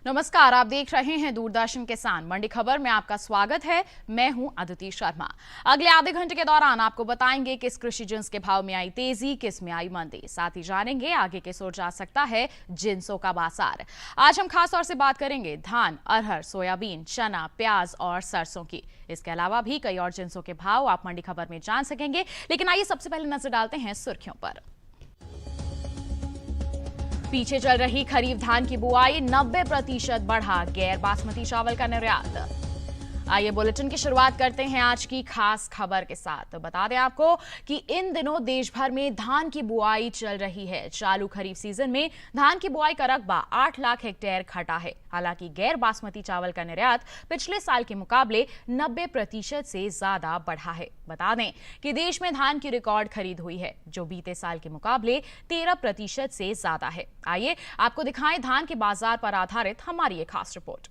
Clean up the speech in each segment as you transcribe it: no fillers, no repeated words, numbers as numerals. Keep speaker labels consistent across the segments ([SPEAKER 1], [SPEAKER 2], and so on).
[SPEAKER 1] नमस्कार, आप देख रहे हैं दूरदर्शन किसान मंडी खबर में आपका स्वागत है। मैं हूं अदिति शर्मा। अगले आधे घंटे के दौरान आपको बताएंगे किस कृषि जिन्स के भाव में आई तेजी, किस में आई मंदी। साथ ही जानेंगे आगे किस ओर जा सकता है जिन्सों का बाजार। आज हम खास तौर से बात करेंगे धान, अरहर, सोयाबीन, चना, प्याज और सरसों की। इसके अलावा भी कई और जिन्सों के भाव आप मंडी खबर में जान सकेंगे। लेकिन आइए सबसे पहले नजर डालते हैं सुर्खियों पर। पीछे चल रही खरीफ धान की बुआई 90% बढ़ा, गैर बासमती चावल का निर्यात। आइए बुलेटिन की शुरुआत करते हैं आज की खास खबर के साथ। तो बता दें आपको कि इन दिनों देश भर में धान की बुआई चल रही है। चालू खरीफ सीजन में धान की बुआई का रकबा 8 लाख हेक्टेयर घटा है। हालांकि गैर बासमती चावल का निर्यात पिछले साल के मुकाबले 90% से ज्यादा बढ़ा है। बता दें कि देश में धान की रिकॉर्ड खरीद हुई है, जो बीते साल के मुकाबले 13% से ज्यादा है। आइए आपको दिखाएं धान के बाजार पर आधारित हमारी एक खास रिपोर्ट।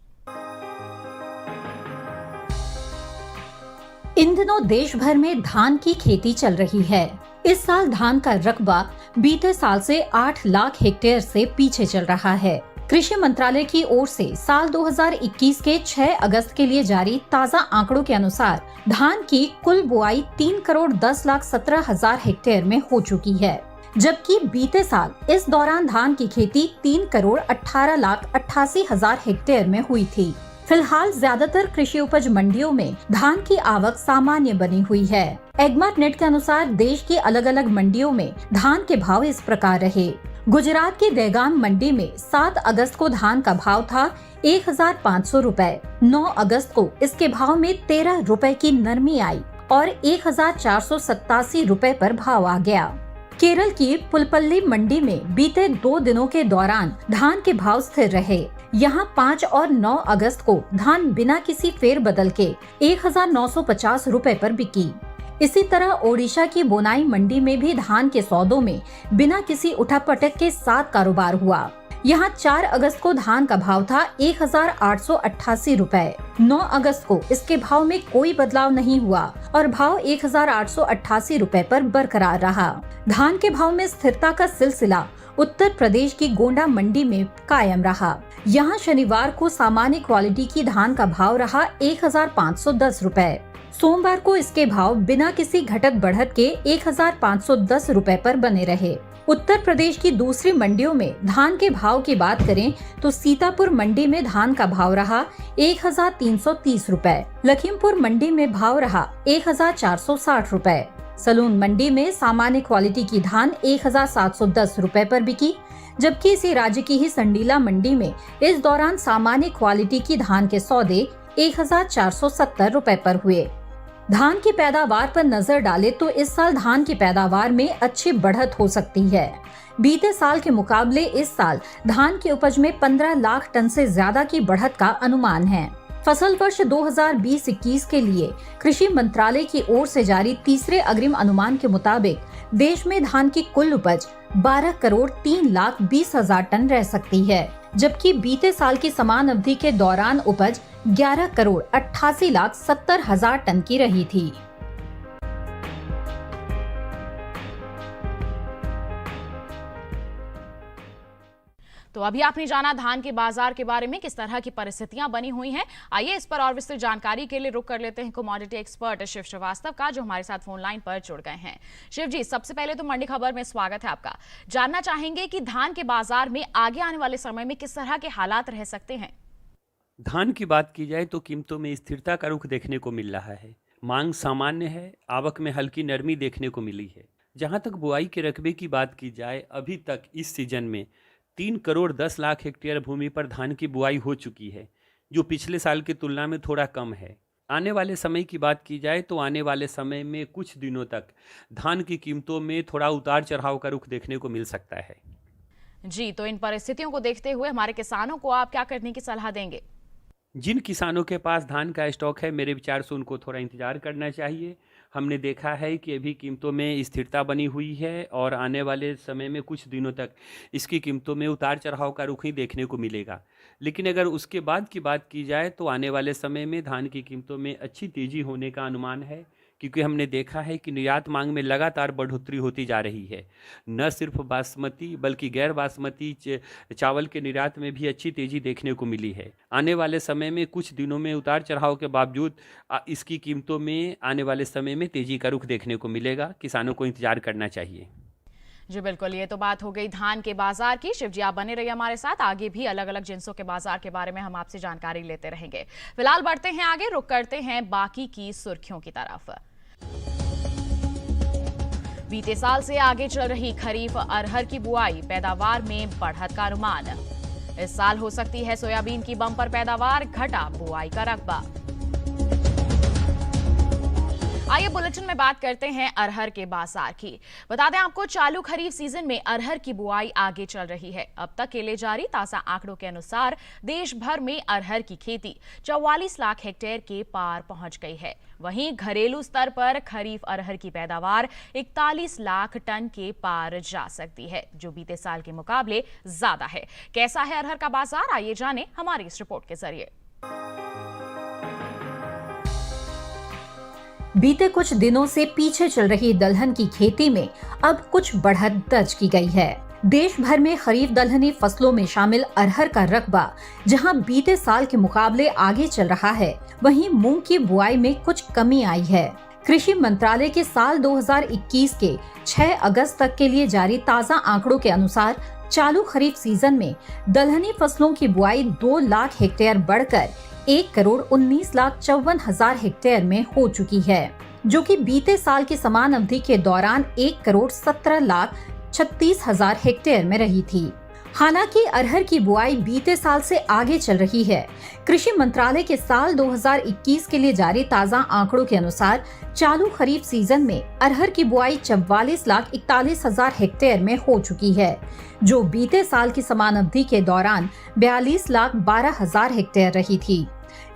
[SPEAKER 2] इन दिनों देश भर में धान की खेती चल रही है। इस साल धान का रकबा बीते साल से 8 लाख हेक्टेयर से पीछे चल रहा है। कृषि मंत्रालय की ओर से साल 2021 के 6 अगस्त के लिए जारी ताज़ा आंकड़ों के अनुसार धान की कुल बुआई 3 करोड़ 10 लाख 17 हजार हेक्टेयर में हो चुकी है, जबकि बीते साल इस दौरान धान की खेती 3 करोड़ 18 लाख 88 हजार हेक्टेयर में हुई थी। फिलहाल ज्यादातर कृषि उपज मंडियों में धान की आवक सामान्य बनी हुई है। एग्मार्ट नेट के अनुसार देश की अलग अलग मंडियों में धान के भाव इस प्रकार रहे। गुजरात की देगाम मंडी में 7 अगस्त को धान का भाव था 1500 रुपए। 9 अगस्त को इसके भाव में 13 रुपए की नरमी आई और 1487 रुपए पर भाव आ गया। केरल की पुलपल्ली मंडी में बीते 2 दिनों के दौरान धान के भाव स्थिर रहे। यहाँ 5 और 9 अगस्त को धान बिना किसी फेरबदल के 1950 रुपए पर बिकी। इसी तरह ओडिशा की बोनाई मंडी में भी धान के सौदों में बिना किसी उठापटक के साथ कारोबार हुआ। यहाँ 4 अगस्त को धान का भाव था 1888 रुपए। 9 अगस्त को इसके भाव में कोई बदलाव नहीं हुआ और भाव 1888 रुपए पर बरकरार रहा। धान के भाव में स्थिरता का सिलसिला उत्तर प्रदेश की गोंडा मंडी में कायम रहा। यहाँ शनिवार को सामान्य क्वालिटी की धान का भाव रहा 1510 रुपए। सोमवार को इसके भाव बिना किसी घटत बढ़त के 1510 रुपए पर बने रहे। उत्तर प्रदेश की दूसरी मंडियों में धान के भाव की बात करें तो सीतापुर मंडी में धान का भाव रहा 1330 रुपए। लखीमपुर मंडी में भाव रहा 1460 रुपए। सलून मंडी में सामान्य क्वालिटी की धान 1710 रुपए पर बिकी, जबकि इसी राज्य की ही संडीला मंडी में इस दौरान सामान्य क्वालिटी की धान के सौदे 1470 रुपए पर हुए। धान की पैदावार पर नजर डाले तो इस साल धान की पैदावार में अच्छी बढ़त हो सकती है। बीते साल के मुकाबले इस साल धान की उपज में 15 लाख टन से ज्यादा की बढ़त का अनुमान है। फसल वर्ष 2020-21 के लिए कृषि मंत्रालय की ओर से जारी तीसरे अग्रिम अनुमान के मुताबिक देश में धान की कुल उपज 12 करोड़ 3 लाख 20 हजार टन रह सकती है, जबकि बीते साल की समान अवधि के दौरान उपज 11 करोड़ 88 लाख 70 हजार टन की रही थी।
[SPEAKER 1] तो अभी आपने जाना धान के बाजार के बारे में, किस तरह की परिस्थितियां बनी हुई हैं। आइए इस पर और विस्तृत जानकारी के लिए रुक कर लेते हैं कमोडिटी एक्सपर्ट शिव श्रीवास्तव का, जो हमारे साथ फोन लाइन पर जुड़ गए हैं। शिव जी, सबसे पहले तो मंडी खबर में स्वागत है आपका। जानना चाहेंगे कि धान के बाजार में आगे आने वाले समय में किस तरह के हालात रह सकते हैं।
[SPEAKER 3] धान की बात की जाए तो कीमतों में स्थिरता का रुख देखने को मिल रहा है। मांग सामान्य है, आवक में हल्की नरमी देखने को मिली है। जहां तक बुआई के रकबे की बात की जाए, अभी तक इस सीजन में 3 करोड़ 10 लाख हेक्टेयर भूमि पर धान की बुआई हो चुकी है, जो पिछले साल की तुलना में थोड़ा कम है। आने वाले समय की बात की जाए तो आने वाले समय में कुछ दिनों तक धान की कीमतों में थोड़ा उतार चढ़ाव का रुख देखने को मिल सकता है।
[SPEAKER 1] जी, तो इन परिस्थितियों को देखते हुए हमारे किसानों को आप क्या करने की सलाह देंगे।
[SPEAKER 3] जिन किसानों के पास धान का स्टॉक है, मेरे विचार से उनको थोड़ा इंतजार करना चाहिए। हमने देखा है कि अभी कीमतों में स्थिरता बनी हुई है और आने वाले समय में कुछ दिनों तक इसकी कीमतों में उतार चढ़ाव का रुख ही देखने को मिलेगा। लेकिन अगर उसके बाद की बात की जाए तो आने वाले समय में धान की कीमतों में अच्छी तेज़ी होने का अनुमान है, क्योंकि हमने देखा है कि निर्यात मांग में लगातार बढ़ोतरी होती जा रही है। न सिर्फ बासमती बल्कि गैर बासमती चावल के निर्यात में भी अच्छी तेजी देखने को मिली है। आने वाले समय में कुछ दिनों में उतार चढ़ाव के बावजूद इसकी कीमतों में आने वाले समय में तेजी का रुख देखने को मिलेगा। किसानों को इंतजार करना चाहिए।
[SPEAKER 1] जी बिल्कुल, ये तो बात हो गई धान के बाजार की। शिव जी, आप बने रहिए हमारे साथ, आगे भी अलग अलग जिन्सों के बाजार के बारे में हम आपसे जानकारी लेते रहेंगे। फिलहाल बढ़ते हैं आगे, रुक करते हैं बाकी की सुर्खियों की तरफ। बीते साल से आगे चल रही खरीफ अरहर की बुआई, पैदावार में बढ़त का अनुमान। इस साल हो सकती है सोयाबीन की बम्पर पैदावार, घटा बुआई का रकबा। आइए बुलेटिन में बात करते हैं अरहर के बाजार की। बता दें आपको, चालू खरीफ सीजन में अरहर की बुआई आगे चल रही है। अब तक के लिए जारी ताजा आंकड़ों के अनुसार देश भर में अरहर की खेती 44 लाख हेक्टेयर के पार पहुंच गई है। वहीं घरेलू स्तर पर खरीफ अरहर की पैदावार 41 लाख टन के पार जा सकती है, जो बीते साल के मुकाबले ज्यादा है। कैसा है अरहर का बाजार, आइए जाने हमारी इस रिपोर्ट के जरिए।
[SPEAKER 2] बीते कुछ दिनों से पीछे चल रही दलहन की खेती में अब कुछ बढ़त दर्ज की गई है। देश भर में खरीफ दलहनी फसलों में शामिल अरहर का रकबा जहां बीते साल के मुकाबले आगे चल रहा है, वहीं मूंग की बुआई में कुछ कमी आई है। कृषि मंत्रालय के साल 2021 के 6 अगस्त तक के लिए जारी ताजा आंकड़ों के अनुसार चालू खरीफ सीजन में दलहनी फसलों की बुआई 2 लाख हेक्टेयर बढ़कर 1,19,54,000 हेक्टेयर में हो चुकी है, जो कि बीते साल की समान अवधि के दौरान 1,17,36,000 हेक्टेयर में रही थी। हालांकि अरहर की बुआई बीते साल से आगे चल रही है। कृषि मंत्रालय के साल 2021 के लिए जारी ताजा आंकड़ों के अनुसार चालू खरीफ सीजन में अरहर की बुआई 44,41,000 हेक्टेयर में हो चुकी है, जो बीते साल की समान अवधि के दौरान 42,12,000 हेक्टेयर रही थी।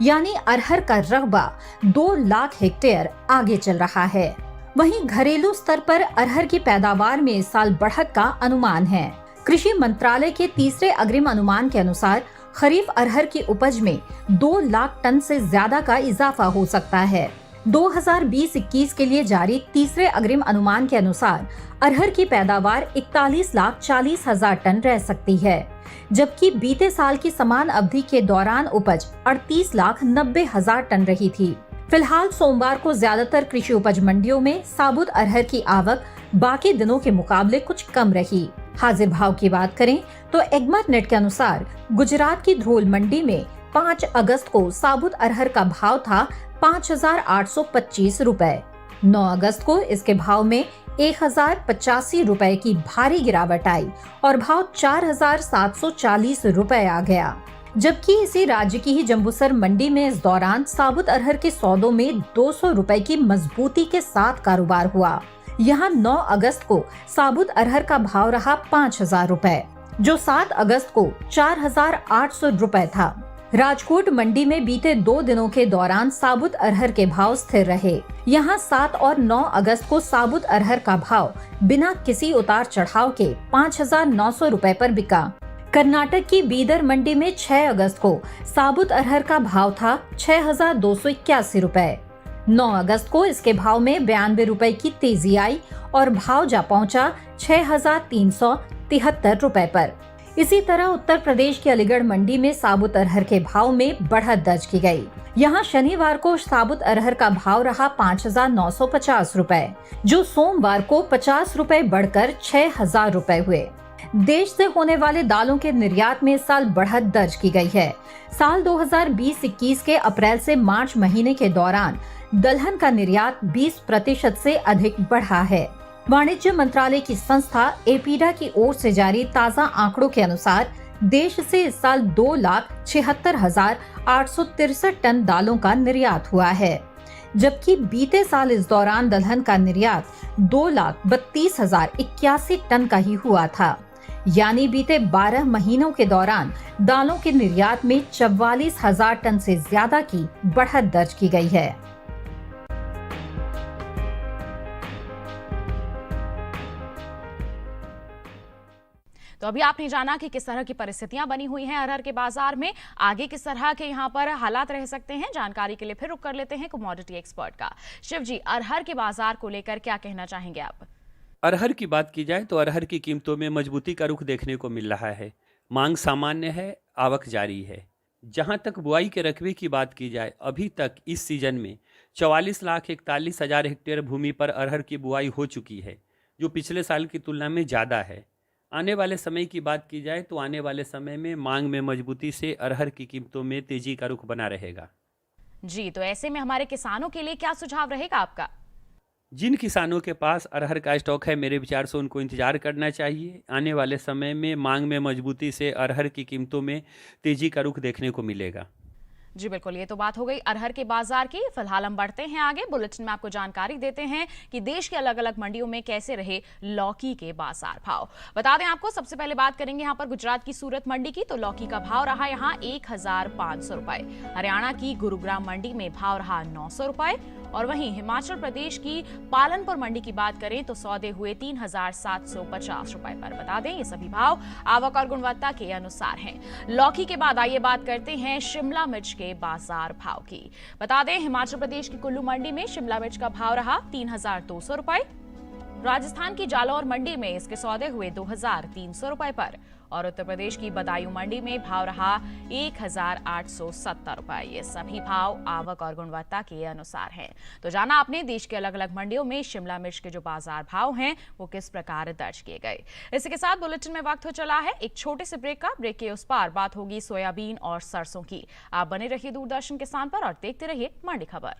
[SPEAKER 2] यानी अरहर का रकबा 2 लाख हेक्टेयर आगे चल रहा है। वहीं घरेलू स्तर पर अरहर की पैदावार में इस साल बढ़त का अनुमान है। कृषि मंत्रालय के तीसरे अग्रिम अनुमान के अनुसार खरीफ अरहर की उपज में 2 लाख टन से ज्यादा का इजाफा हो सकता है। 2020-21 के लिए जारी तीसरे अग्रिम अनुमान के अनुसार अरहर की पैदावार 41,40,000 टन रह सकती है, जबकि बीते साल की समान अवधि के दौरान उपज 38,90,000 टन रही थी। फिलहाल सोमवार को ज्यादातर कृषि उपज मंडियों में साबुत अरहर की आवक बाकी दिनों के मुकाबले कुछ कम रही। हाजिर भाव की बात करें तो एग्मर नेट के अनुसार गुजरात की ध्रोल मंडी में 5 अगस्त को साबुत अरहर का भाव था 5,825 रुपए। 9 अगस्त को इसके भाव में 1,085 रुपए की भारी गिरावट आई और भाव 4,740 रुपए आ गया। जबकि इसी राज्य की ही जम्बूसर मंडी में इस दौरान साबुत अरहर के सौदों में 200 रुपए की मजबूती के साथ कारोबार हुआ। यहाँ 9 अगस्त को साबुत अरहर का भाव रहा 5,000 रुपए, जो 7 अगस्त को 4,800 रुपए था। राजकोट मंडी में बीते 2 दिनों के दौरान साबुत अरहर के भाव स्थिर रहे। यहाँ 7 और 9 अगस्त को साबुत अरहर का भाव बिना किसी उतार चढ़ाव के 5,900 रुपए पर बिका। कर्नाटक की बीदर मंडी में 6 अगस्त को साबुत अरहर का भाव था 6,281 रुपए। 9 अगस्त को इसके भाव में 92 रुपए की तेजी आई और भाव जा पहुंचा 6,373 रुपए पर। इसी तरह उत्तर प्रदेश की अलीगढ़ मंडी में साबुत अरहर के भाव में बढ़त दर्ज की गई। यहाँ शनिवार को साबुत अरहर का भाव रहा 5,950 रुपए, जो सोमवार को 50 रुपए बढ़कर 6,000 रुपए हुए। देश से होने वाले दालों के निर्यात में इस साल बढ़त दर्ज की गई है। साल 2020-21 के अप्रैल से मार्च महीने के दौरान दलहन का निर्यात 20% से अधिक बढ़ा है। वाणिज्य मंत्रालय की संस्था एपीडा की ओर से जारी ताजा आंकड़ों के अनुसार देश से इस साल 2,76,863 टन दालों का निर्यात हुआ है, जबकि बीते साल इस दौरान दलहन का निर्यात 2,32,081 टन का ही हुआ था। यानी बीते 12 महीनों के दौरान दालों के निर्यात में 44,000 टन से ज्यादा की बढ़त दर्ज की गई है।
[SPEAKER 1] तो अभी आपने जाना कि किस तरह की परिस्थितियां बनी हुई हैं अरहर के बाजार में, आगे किस तरह के यहाँ पर हालात रह सकते हैं। जानकारी के लिए फिर रुक कर लेते हैं कमोडिटी एक्सपर्ट का। शिव जी, अरहर के बाजार को लेकर क्या कहना चाहेंगे आप?
[SPEAKER 3] अरहर की बात की जाए तो अरहर की कीमतों में मजबूती का रुख देखने को मिल रहा है। मांग सामान्य है, आवक जारी है। जहां तक बुआई के रकबे की बात की जाए, अभी तक इस सीजन में 44,41,000 हेक्टेयर भूमि पर अरहर की बुआई हो चुकी है, जो पिछले साल की तुलना में ज़्यादा है। आने वाले समय की बात की जाए तो आने वाले समय में मांग में मजबूती से अरहर की कीमतों में तेजी का रुख बना रहेगा।
[SPEAKER 1] जी, तो ऐसे में हमारे किसानों के लिए क्या सुझाव रहेगा आपका?
[SPEAKER 3] जिन किसानों के पास अरहर का स्टॉक है, मेरे विचार से उनको इंतजार करना चाहिए। आने वाले समय में मांग में मजबूती से अरहर की कीमतों में तेजी का रुख देखने को मिलेगा।
[SPEAKER 1] जी बिल्कुल, ये तो बात हो गई अरहर के बाजार की। फिलहाल हम बढ़ते हैं आगे। बुलेटिन में आपको जानकारी देते हैं कि देश के अलग अलग मंडियों में कैसे रहे लौकी के बाजार भाव। बता दें आपको, सबसे पहले बात करेंगे यहाँ पर गुजरात की सूरत मंडी की, तो लौकी का भाव रहा यहाँ 1,500 रुपए। हरियाणा की गुरुग्राम मंडी में भाव रहा 900 रुपए, और वहीं हिमाचल प्रदेश की पालनपुर मंडी की बात करें तो सौदे हुए 3,750 रुपए पर। बता दें ये सभी भाव आवक और गुणवत्ता के अनुसार हैं। लौकी के बाद आइए बात करते हैं शिमला मिर्च के बाजार भाव की। बता दें हिमाचल प्रदेश की कुल्लू मंडी में शिमला मिर्च का भाव रहा 3,200 रुपए। राजस्थान की जालौर मंडी में इसके सौदे हुए 2,300 रुपए पर, और उत्तर प्रदेश की बदायूं मंडी में भाव रहा 1,870 रुपए। ये सभी भाव आवक और गुणवत्ता के अनुसार हैं। तो जाना आपने देश के अलग अलग मंडियों में शिमला मिर्च के जो बाजार भाव हैं वो किस प्रकार दर्ज किए गए। इसी के साथ बुलेटिन में वक्त हो चला है एक छोटे से ब्रेक का। ब्रेक के उस पार बात होगी सोयाबीन और सरसों की। आप बने रहिए दूरदर्शन किसान पर और देखते रहिए मंडी खबर।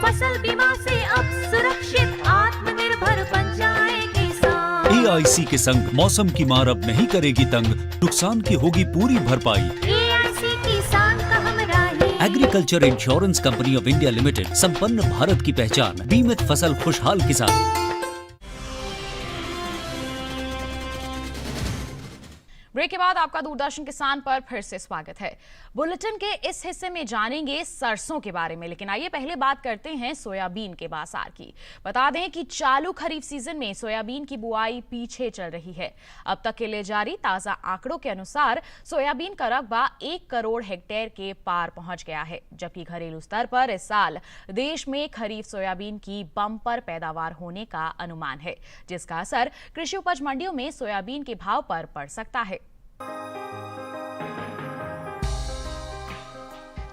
[SPEAKER 4] फसल बीमा से अब सुरक्षित आत्मनिर्भर बन जाए किसान।
[SPEAKER 5] AIC के संग मौसम की मार अब नहीं करेगी तंग, नुकसान की होगी पूरी भरपाई।
[SPEAKER 4] AIC किसान का हमराही।
[SPEAKER 5] Agriculture Insurance Company of India Limited, संपन्न भारत की पहचान, बीमित फसल खुशहाल किसान।
[SPEAKER 1] ब्रेक के बाद आपका दूरदर्शन किसान पर फिर से स्वागत है। बुलेटिन के इस हिस्से में जानेंगे सरसों के बारे में, लेकिन आइए पहले बात करते हैं सोयाबीन के बाजार की। बता दें कि चालू खरीफ सीजन में सोयाबीन की बुआई पीछे चल रही है। अब तक के लिए जारी ताजा आंकड़ों के अनुसार सोयाबीन का रकबा 1 करोड़ हेक्टेयर के पार पहुंच गया है, जबकि घरेलू स्तर पर इस साल देश में खरीफ सोयाबीन की बम्पर पैदावार होने का अनुमान है, जिसका असर कृषि उपज मंडियों में सोयाबीन के भाव पर पड़ सकता है।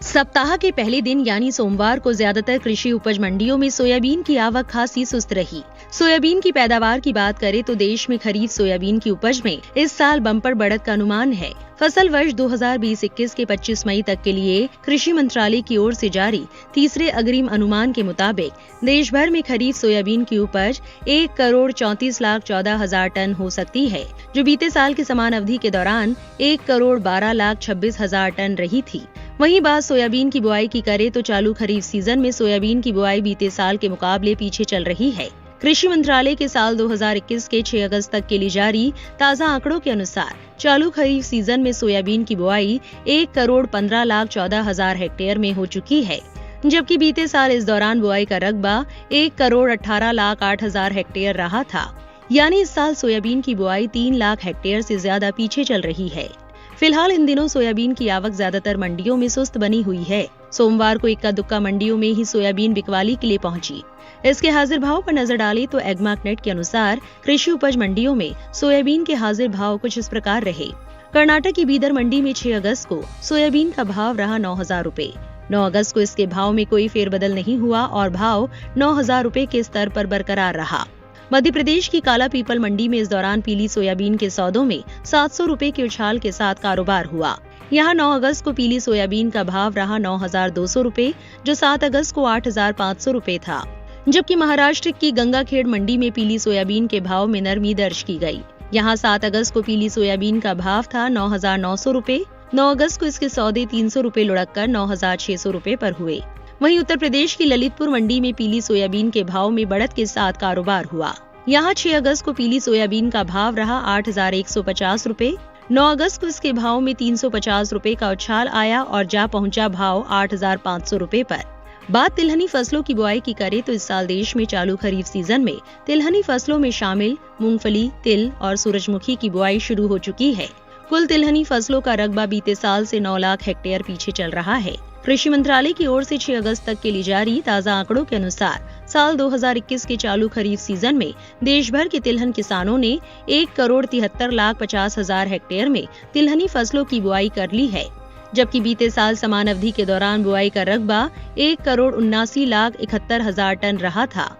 [SPEAKER 6] सप्ताह के पहले दिन यानी सोमवार को ज्यादातर कृषि उपज मंडियों में सोयाबीन की आवक खासी सुस्त रही। सोयाबीन की पैदावार की बात करें तो देश में खरीफ सोयाबीन की उपज में इस साल बम्पर बढ़त का अनुमान है। फसल वर्ष 2020-21 के 25 मई तक के लिए कृषि मंत्रालय की ओर से जारी तीसरे अग्रिम अनुमान के मुताबिक देश भर में खरीफ सोयाबीन की उपज 1,34,14,000 टन हो सकती है, जो बीते साल के समान अवधि के दौरान 1,12,26,000 टन रही थी। वहीं बात सोयाबीन की बुआई की करे तो चालू खरीफ सीजन में सोयाबीन की बुआई बीते साल के मुकाबले पीछे चल रही है। कृषि मंत्रालय के साल 2021 के 6 अगस्त तक के लिए जारी ताजा आंकड़ों के अनुसार चालू खरीफ सीजन में सोयाबीन की बुआई 1,15,14,000 हेक्टेयर में हो चुकी है, जबकि बीते साल इस दौरान बुआई का रकबा 1,18,08,000 हेक्टेयर रहा था। यानी इस साल सोयाबीन की बुआई 3 लाख हेक्टेयर से ज्यादा पीछे चल रही है। फिलहाल इन दिनों सोयाबीन की आवक ज्यादातर मंडियों में सुस्त बनी हुई है। सोमवार को इक्का दुक्का मंडियों में ही सोयाबीन बिकवाली के लिए पहुंची। इसके हाजिर भाव पर नजर डालें तो एग्मार्कनेट के अनुसार कृषि उपज मंडियों में सोयाबीन के हाजिर भाव कुछ इस प्रकार रहे। कर्नाटक की बीदर मंडी में 6 अगस्त को सोयाबीन का भाव रहा 9,000 रूपए। 9 अगस्त को इसके भाव में कोई फेरबदल नहीं हुआ और भाव 9,000 रूपए के स्तर पर बरकरार रहा। मध्य प्रदेश की काला पीपल मंडी में इस दौरान पीली सोयाबीन के सौदों में 700 रूपए के उछाल के साथ कारोबार हुआ। यहाँ 9 अगस्त को पीली सोयाबीन का भाव रहा 9,200 रूपए, जो 7 अगस्त को 8,500 रूपए था। जबकि महाराष्ट्र की गंगाखेड़ मंडी में पीली सोयाबीन के भाव में नरमी दर्ज की गई। यहाँ 7 अगस्त को पीली सोयाबीन का भाव था 9,900 रूपए। 9 अगस्त को इसके सौदे 300 रूपए लुढ़क कर 9,600 रूपए पर हुए। वहीं उत्तर प्रदेश की ललितपुर मंडी में पीली सोयाबीन के भाव में बढ़त के साथ कारोबार हुआ। यहाँ 6 अगस्त को पीली सोयाबीन का भाव रहा 8,150 रूपए। 9 अगस्त को इसके भाव में 350 रूपए का उछाल आया और जा पहुंचा भाव 8,500 रूपए पर। बात तिलहनी फसलों की बुआई की करें तो इस साल देश में चालू खरीफ सीजन में तिलहनी फसलों में शामिल मूंगफली, तिल और सूरजमुखी की बुआई शुरू हो चुकी है। कुल तिलहनी फसलों का रकबा बीते साल से 9 लाख हेक्टेयर पीछे चल रहा है। कृषि मंत्रालय की ओर से 6 अगस्त तक के लिए जारी ताज़ा आंकड़ों के अनुसार साल 2021 के चालू खरीफ सीजन में देश भर के तिलहन किसानों ने 1,73,50,000 हेक्टेयर में तिलहनी फसलों की बुआई कर ली है, जबकि बीते साल समान अवधि के दौरान बुआई का रकबा 1,79,71,000 टन रहा था।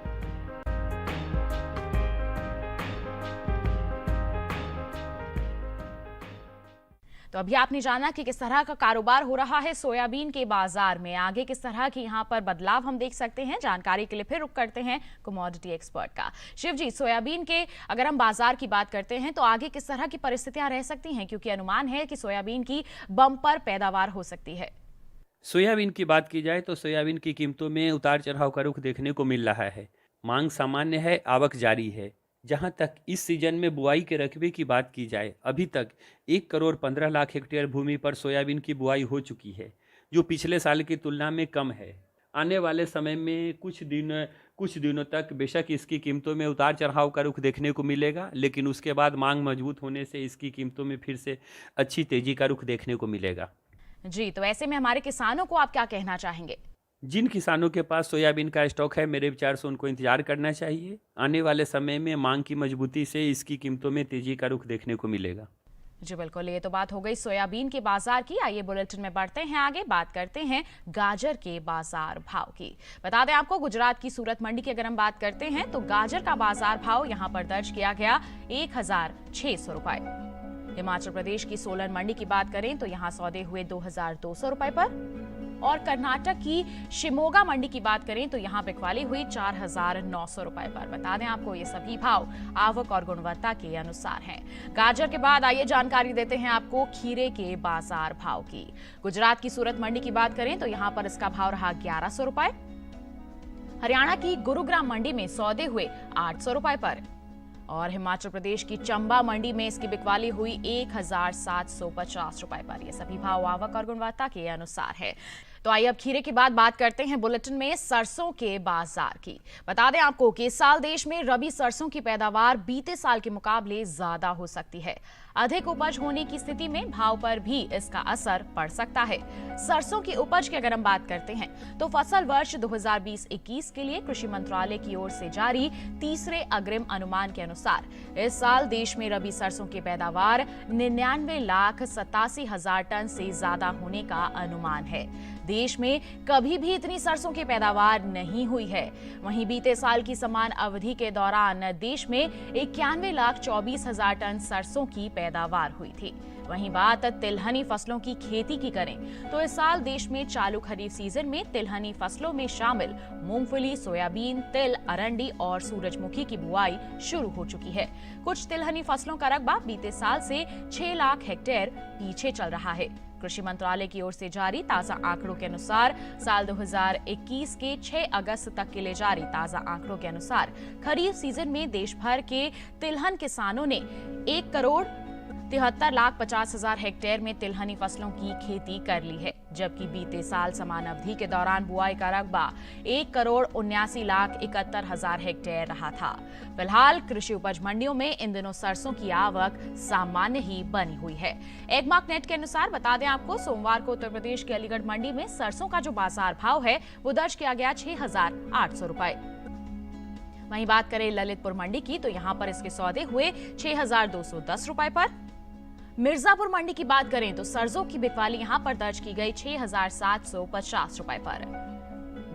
[SPEAKER 1] तो अभी आपने जाना कि किस तरह का कारोबार हो रहा है सोयाबीन के बाजार में। आगे किस तरह की यहाँ पर बदलाव हम देख सकते हैं, जानकारी के लिए फिर रुक करते हैं कमोडिटी एक्सपर्ट का। शिव जी, सोयाबीन के अगर हम बाजार की बात करते हैं तो आगे किस तरह की परिस्थितियां रह सकती हैं, क्योंकि अनुमान है कि सोयाबीन की बम्पर पैदावार हो सकती है।
[SPEAKER 3] सोयाबीन की बात की जाए तो सोयाबीन की कीमतों में उतार चढ़ाव का रुख देखने को मिल रहा है। मांग सामान्य है, आवक जारी है। जहां तक इस सीजन में बुआई के रकबे की बात की जाए, अभी तक 1,15,00,000 हेक्टेयर भूमि पर सोयाबीन की बुआई हो चुकी है, जो पिछले साल की तुलना में कम है। आने वाले समय में कुछ दिनों तक बेशक इसकी कीमतों में उतार चढ़ाव का रुख देखने को मिलेगा, लेकिन उसके बाद मांग मजबूत होने से इसकी कीमतों में फिर से अच्छी तेजी का रुख देखने को मिलेगा।
[SPEAKER 1] जी, तो ऐसे में हमारे किसानों को आप क्या कहना चाहेंगे?
[SPEAKER 3] जिन किसानों के पास सोयाबीन का स्टॉक है, मेरे विचार से उनको इंतजार करना चाहिए। आने वाले समय में मांग की मजबूती से इसकी कीमतों में तेजी का रुख देखने को मिलेगा।
[SPEAKER 1] जी बिल्कुल, ये तो बात हो गई सोयाबीन के बाजार की। आइए बुलेटिन में बढ़ते हैं आगे, बात करते हैं गाजर के बाजार भाव की। बता दें आपको, गुजरात की सूरत मंडी की अगर हम बात करते हैं तो गाजर का बाजार भाव यहाँ पर दर्ज किया गया 1,600 रुपए। हिमाचल प्रदेश की सोलन मंडी की बात करें तो यहाँ सौदे हुए 2,200 रुपए पर, और कर्नाटक की शिमोगा मंडी की बात करें तो यहाँ बिकवाली हुई 4,900 रुपए पर। बता दें आपको, ये सभी भाव आवक और गुणवत्ता के अनुसार हैं। गाजर के बाद आइए जानकारी देते हैं आपको खीरे के बाजार भाव की। गुजरात की सूरत मंडी की बात करें तो यहाँ पर इसका भाव रहा 1,100 रुपए। हरियाणा की गुरुग्राम मंडी में सौदे हुए 800 रुपए पर, और हिमाचल प्रदेश की चंबा मंडी में इसकी बिकवाली हुई 1,750 रुपए पर। ये सभी भाव आवक और गुणवत्ता के अनुसार है। तो आइए अब खीरे के बाद बात करते हैं बुलेटिन में सरसों के बाजार की। बता दें आपको कि इस साल देश में रबी सरसों की पैदावार बीते साल के मुकाबले ज्यादा हो सकती है। अधिक उपज होने की स्थिति में भाव पर भी इसका असर पड़ सकता है। सरसों की उपज की अगर हम बात करते हैं तो फसल वर्ष 2020-21 के लिए कृषि मंत्रालय की ओर से जारी तीसरे अग्रिम अनुमान के अनुसार इस साल देश में रबी सरसों की पैदावार 99,87,000 टन से ज्यादा होने का अनुमान है। देश में कभी भी इतनी सरसों की पैदावार नहीं हुई है। वहीं बीते साल की समान अवधि के दौरान देश में 91,24,000 टन सरसों की पैदावार हुई थी। वहीं बात तिलहनी फसलों की खेती की करें तो इस साल देश में चालू खरीफ सीजन में तिलहनी फसलों में शामिल मूंगफली, सोयाबीन, तिल, अरंडी और सूरजमुखी की बुआई शुरू हो चुकी है। कुछ तिलहनी फसलों का रकबा बीते साल से 6 लाख हेक्टेयर पीछे चल रहा है। कृषि मंत्रालय की ओर से जारी ताजा आंकड़ों के अनुसार साल 2021 के 6 अगस्त तक के लिए जारी ताजा आंकड़ों के अनुसार खरीफ सीजन में देश भर के तिलहन किसानों ने 1,73,50,000 हेक्टेयर में तिलहनी फसलों की खेती कर ली है, जबकि बीते साल समान अवधि के दौरान बुआई का रकबा 1,79,71,000 हेक्टेयर रहा था। फिलहाल कृषि उपज मंडियों में इन दिनों सरसों की आवक सामान्य ही बनी हुई है। एगमार्क नेट के अनुसार बता दें आपको, सोमवार को उत्तर प्रदेश के अलीगढ़ मंडी में सरसों का जो बाजार भाव है वो दर्ज किया गया 6,800 रुपए। वहीं बात करें ललितपुर मंडी की तो यहाँ पर इसके सौदे हुए 6,210 रुपए पर। मिर्जापुर मंडी की बात करें तो सरसों की बिकवाली यहां पर दर्ज की गई 6,750 रुपए पर,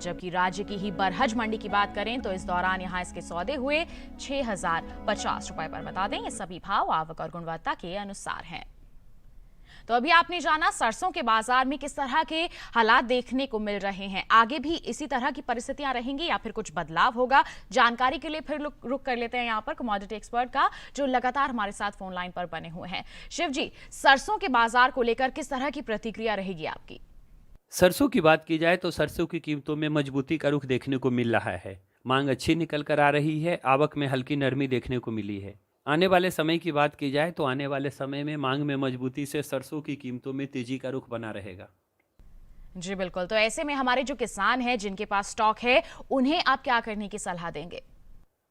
[SPEAKER 1] जबकि राज्य की ही बरहज मंडी की बात करें तो इस दौरान यहां इसके सौदे हुए 6,050 रुपए पर। बता दें ये सभी भाव आवक और गुणवत्ता के अनुसार हैं। तो अभी आपने जाना सरसों के बाजार में किस तरह के हालात देखने को मिल रहे हैं। आगे भी इसी तरह की परिस्थितियां रहेंगी या फिर कुछ बदलाव होगा, जानकारी के लिए फिर रुक कर लेते हैं यहाँ पर कमोडिटी एक्सपर्ट का, जो लगातार हमारे साथ फोन लाइन पर बने हुए हैं। शिव जी, सरसों के बाजार को लेकर किस तरह की प्रतिक्रिया रहेगी आपकी?
[SPEAKER 3] सरसों की बात की जाए तो सरसों की कीमतों में मजबूती का रुख देखने को मिल रहा है। मांग अच्छी निकल कर आ रही है, आवक में हल्की नरमी देखने को मिली है। आने वाले समय की बात की जाए तो आने वाले समय में मांग में मजबूती से सरसों की कीमतों में तेजी का रुख बना रहेगा।
[SPEAKER 1] जी बिल्कुल। तो ऐसे में हमारे जो किसान हैं जिनके पास स्टॉक है, उन्हें आप क्या करने की सलाह देंगे?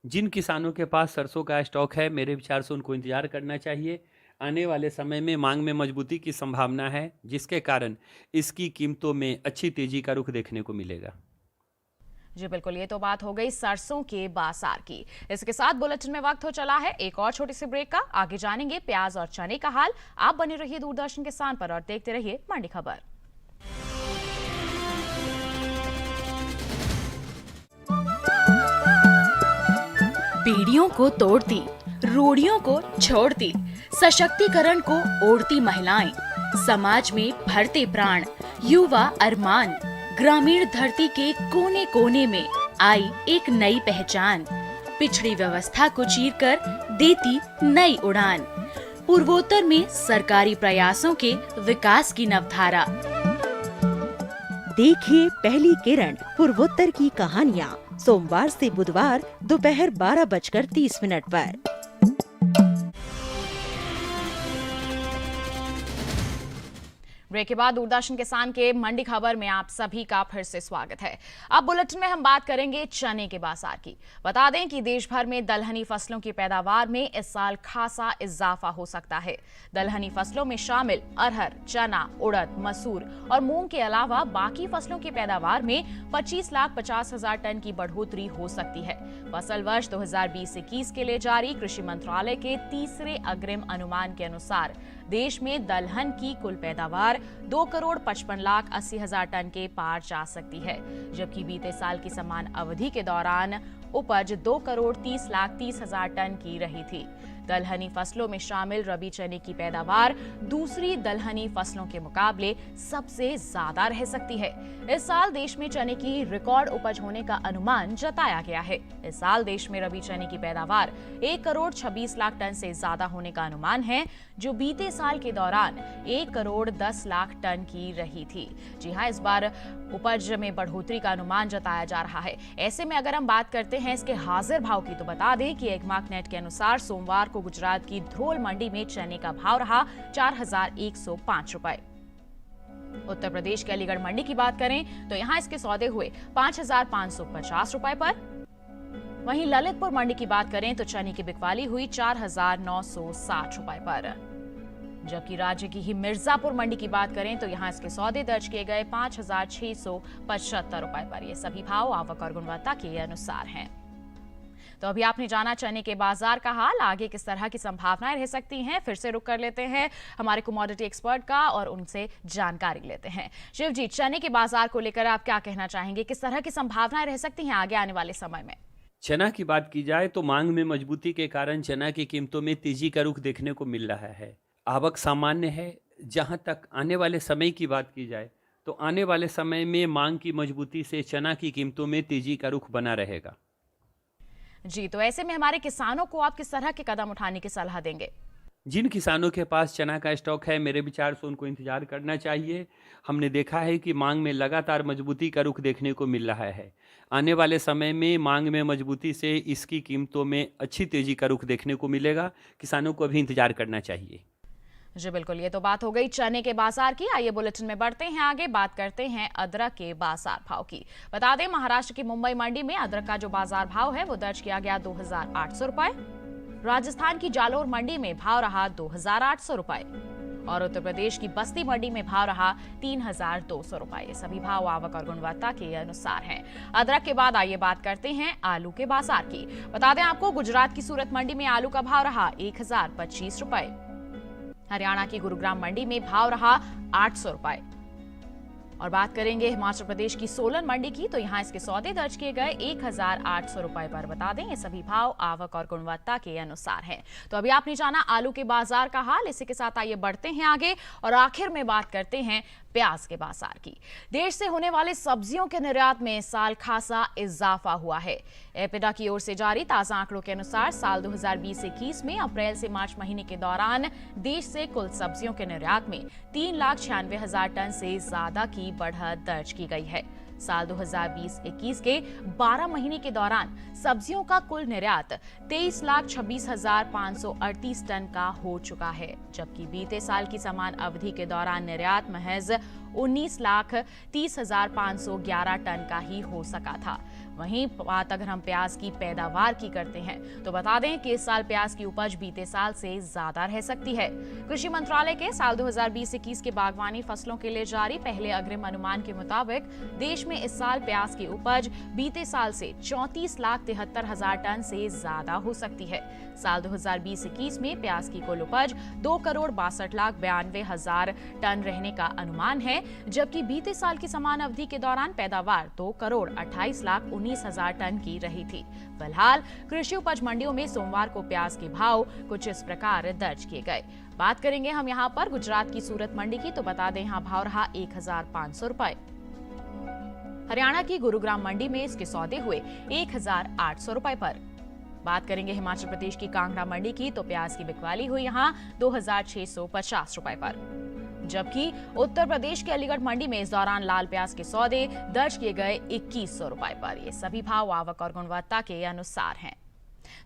[SPEAKER 3] जिन किसानों के पास सरसों का स्टॉक है, मेरे विचार से उनको इंतजार करना चाहिए। आने वाले समय में मांग में मजबूती की संभावना है, जिसके कारण इसकी कीमतों में अच्छी तेजी का रुख देखने को मिलेगा।
[SPEAKER 1] जी बिल्कुल, ये तो बात हो गई सरसों के बाजार की। इसके साथ बुलेटिन में वक्त हो चला है एक और छोटी सी ब्रेक का। आगे जानेंगे प्याज और चने का हाल। आप बने रहिए दूरदर्शन किसान पर और देखते रहिए मंडी खबर।
[SPEAKER 7] बेड़ियों को तोड़ती, रूढ़ियों को छोड़ती, सशक्तिकरण को ओढ़ती महिलाएं, समाज में भरते प्राण, युवा अरमान, ग्रामीण धरती के कोने कोने में आई एक नई पहचान, पिछड़ी व्यवस्था को चीरकर देती नई उड़ान, पूर्वोत्तर में सरकारी प्रयासों के विकास की नवधारा।
[SPEAKER 8] देखिए पहली किरण पूर्वोत्तर की कहानियाँ सोमवार से बुधवार दोपहर 12:30 पर।
[SPEAKER 1] ब्रेक के बाद दूरदर्शन किसान के मंडी खबर में आप सभी का फिर से स्वागत है। अब बुलेटिन में हम बात करेंगे चने के बाजार की। बता दें कि देश भर में दलहनी फसलों की पैदावार में इस साल खासा इजाफा हो सकता है। दलहनी फसलों में शामिल अरहर, चना, उड़द, मसूर और मूंग के अलावा बाकी फसलों की पैदावार में 25,50,000 टन की बढ़ोतरी हो सकती है। फसल वर्ष 2020-21 के लिए जारी कृषि मंत्रालय के तीसरे अग्रिम अनुमान के अनुसार देश में दलहन की कुल पैदावार 2,55,80,000 टन के पार जा सकती है, जबकि बीते साल की समान अवधि के दौरान उपज 2,30,30,000 टन की रही थी। दलहनी फसलों में शामिल रबी चने की पैदावार दूसरी दलहनी फसलों के मुकाबले सबसे ज्यादा रह सकती है। इस साल देश में चने की रिकॉर्ड उपज होने का अनुमान जताया गया है। इस साल देश में रबी चने की पैदावार 1,26,00,000 टन से ज्यादा होने का अनुमान है, जो बीते साल के दौरान 1,10,00,000 टन की रही थी। जी हाँ, इस बार उपज में बढ़ोतरी का अनुमान जताया जा रहा है। ऐसे में अगर हम बात करते हैं इसके हाजिर भाव की, तो बता दें कि एगमार्कनेट के अनुसार सोमवार को गुजरात की ध्रोल मंडी में चने का भाव रहा 4,105 रुपए। उत्तर प्रदेश के अलीगढ़ मंडी की बात करें तो यहां इसके सौदे हुए 5,550 रुपए पर। वहीं ललितपुर मंडी की बात करें तो चने की बिकवाली हुई 4,960 रुपए पर। जबकि राज्य की ही मिर्जापुर मंडी की बात करें तो यहां इसके सौदे दर्ज किए गए 5,675 रुपए पर। ये सभी भाव आवक और गुणवत्ता के अनुसार हैं। तो अभी आपने जाना चने के बाजार का हाल। आगे किस तरह की संभावनाएं रह सकती हैं, फिर से रुक कर लेते हैं हमारे कमोडिटी एक्सपर्ट का और उनसे जानकारी लेते हैं। शिव जी, चने के बाजार को लेकर आप क्या कहना चाहेंगे? किस तरह की संभावनाएं रह सकती हैं आगे आने वाले समय में?
[SPEAKER 3] चना की बात की जाए तो मांग में मजबूती के कारण चना की कीमतों में तेजी का रुख देखने को मिल रहा है। आवक सामान्य है। जहां तक आने वाले समय की बात की जाए तो आने वाले समय में मांग की मजबूती से चना की कीमतों में तेजी का रुख बना रहेगा।
[SPEAKER 1] जी, तो ऐसे में हमारे किसानों को आप किस तरह के कदम उठाने की सलाह देंगे?
[SPEAKER 3] जिन किसानों के पास चना का स्टॉक है, मेरे विचार से उनको इंतजार करना चाहिए। हमने देखा है कि मांग में लगातार मजबूती का रुख देखने को मिल रहा है। आने वाले समय में मांग में मजबूती से इसकी कीमतों में अच्छी तेजी का रुख देखने को मिलेगा। किसानों को अभी इंतजार करना चाहिए।
[SPEAKER 1] जी बिल्कुल, ये तो बात हो गई चने के बाजार की। आइए बुलेटिन में बढ़ते हैं आगे, बात करते हैं अदरक के बाजार भाव की। बता दें महाराष्ट्र की मुंबई मंडी में अदरक का जो बाजार भाव है वो दर्ज किया गया 2,800 रुपए। राजस्थान की जालोर मंडी में भाव रहा 2,800 रुपए और उत्तर प्रदेश की बस्ती मंडी में भाव रहा 3,200 रुपए। ये सभी भाव आवक और गुणवत्ता के अनुसार हैं। अदरक के बाद आइए बात करते हैं आलू के बाजार की। बता दें आपको गुजरात की सूरत मंडी में आलू का भाव रहा 1,025 रुपए। हरियाणा की गुरुग्राम मंडी में भाव रहा 800 रुपए। और बात करेंगे हिमाचल प्रदेश की सोलन मंडी की, तो यहाँ इसके सौदे दर्ज किए गए 1,800 रुपए पर। बता दें ये सभी भाव आवक और गुणवत्ता के अनुसार हैं। तो अभी आपने जाना आलू के बाजार का हाल। इसी के साथ आइए बढ़ते हैं आगे और आखिर में बात करते हैं प्याज के बाजार की। देश से होने वाले सब्जियों के निर्यात में इस साल खासा इजाफा हुआ है। एपिडा की ओर से जारी ताजा आंकड़ों के अनुसार साल 2020-21 में अप्रैल से मार्च महीने के दौरान देश से कुल सब्जियों के निर्यात में 3,96,000 टन से ज्यादा की बढ़त दर्ज की गई है। साल 2020-21 के 12 महीने के दौरान सब्जियों का कुल निर्यात 23,26,538 टन का हो चुका है, जबकि बीते साल की समान अवधि के दौरान निर्यात महज 19,30,511 टन का ही हो सका था। वहीं बात अगर हम प्याज की पैदावार की करते हैं तो बता दें कि इस साल प्याज की उपज बीते साल से ज्यादा रह सकती है। कृषि मंत्रालय के साल 2020-21 के बागवानी फसलों के लिए जारी पहले अग्रिम अनुमान के मुताबिक देश में इस साल प्याज की उपज बीते साल से 34,73,000 टन से ज्यादा हो सकती है। साल 2020-21 में प्याज की कुल उपज 2,62,92,000 टन रहने का अनुमान है, जबकि बीते साल की समान अवधि के दौरान पैदावार 2,28,19,000 टन की रही थी। फिलहाल कृषि उपज मंडियों में सोमवार को प्याज के भाव कुछ इस प्रकार दर्ज किए गए। बात करेंगे हम यहाँ पर गुजरात की सूरत मंडी की, तो बता दें यहाँ भाव रहा 1,500 रुपए। हरियाणा की गुरुग्राम मंडी में इसके सौदे हुए 1,800 रुपए पर। बात करेंगे हिमाचल प्रदेश की कांगड़ा मंडी की, तो प्याज की बिकवाली हुई यहाँ 2,650 रुपए पर, जबकि उत्तर प्रदेश के अलीगढ़ मंडी में इस दौरान लाल प्याज के सौदे दर्ज किए गए 2,100 रुपए पर। ये सभी भाव आवक और गुणवत्ता के अनुसार हैं।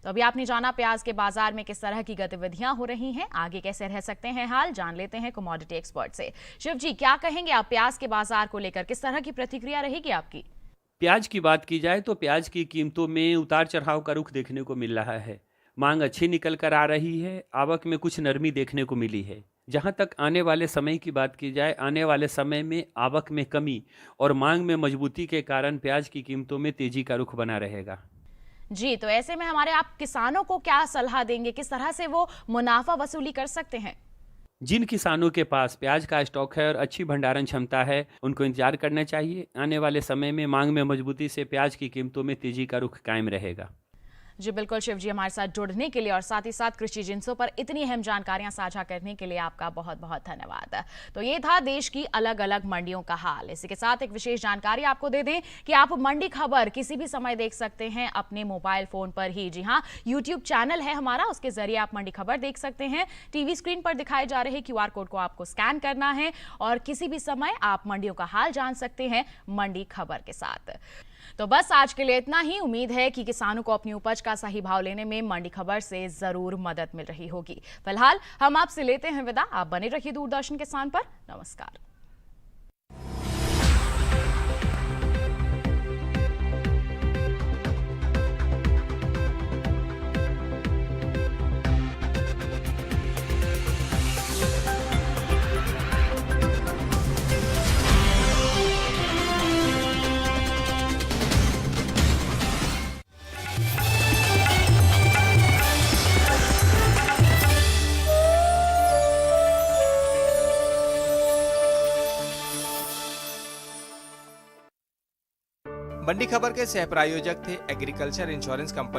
[SPEAKER 1] तो अभी आपने जाना प्याज के बाजार में किस तरह की गतिविधियां हो रही हैं, आगे कैसे रह सकते हैं हाल, जान लेते हैं कमोडिटी एक्सपर्ट से। शिव जी, क्या कहेंगे आप प्याज के बाजार को लेकर, किस तरह की प्रतिक्रिया रहेगी आपकी?
[SPEAKER 3] प्याज की बात की जाए तो प्याज की कीमतों में उतार चढ़ाव का रुख देखने को मिल रहा है। मांग अच्छी निकल कर आ रही है, आवक में कुछ नरमी देखने को मिली है। जहां तक आने वाले समय की बात की जाए, आने वाले समय में आवक में कमी और मांग में मजबूती के कारण प्याज की कीमतों में तेजी का रुख बना रहेगा।
[SPEAKER 1] जी, तो ऐसे में हमारे आप किसानों को क्या सलाह देंगे, किस तरह से वो मुनाफा वसूली कर सकते हैं?
[SPEAKER 3] जिन किसानों के पास प्याज का स्टॉक है और अच्छी भंडारण क्षमता है, उनको इंतजार करना चाहिए। आने वाले समय में मांग में मजबूती से प्याज की कीमतों में तेजी का रुख कायम रहेगा।
[SPEAKER 1] जी बिल्कुल शिव जी, हमारे साथ जुड़ने के लिए और साथ ही साथ कृषि जिन्सों पर इतनी अहम जानकारियां साझा करने के लिए आपका बहुत बहुत धन्यवाद। तो ये था देश की अलग अलग मंडियों का हाल। इसी के साथ एक विशेष जानकारी आपको दे दें कि आप मंडी खबर किसी भी समय देख सकते हैं अपने मोबाइल फोन पर ही। जी हाँ, यूट्यूब चैनल है हमारा, उसके जरिए आप मंडी खबर देख सकते हैं। टीवी स्क्रीन पर दिखाए जा रहे QR कोड को आपको स्कैन करना है और किसी भी समय आप मंडियों का हाल जान सकते हैं मंडी खबर के साथ। तो बस आज के लिए इतना ही। उम्मीद है कि किसानों को अपनी उपज का सही भाव लेने में मंडी खबर से जरूर मदद मिल रही होगी। फिलहाल हम आपसे लेते हैं विदा। आप बने रहिए दूरदर्शन किसान पर। नमस्कार।
[SPEAKER 9] मंडी खबर के सह प्रायोजक थे एग्रीकल्चर इंश्योरेंस कंपनी।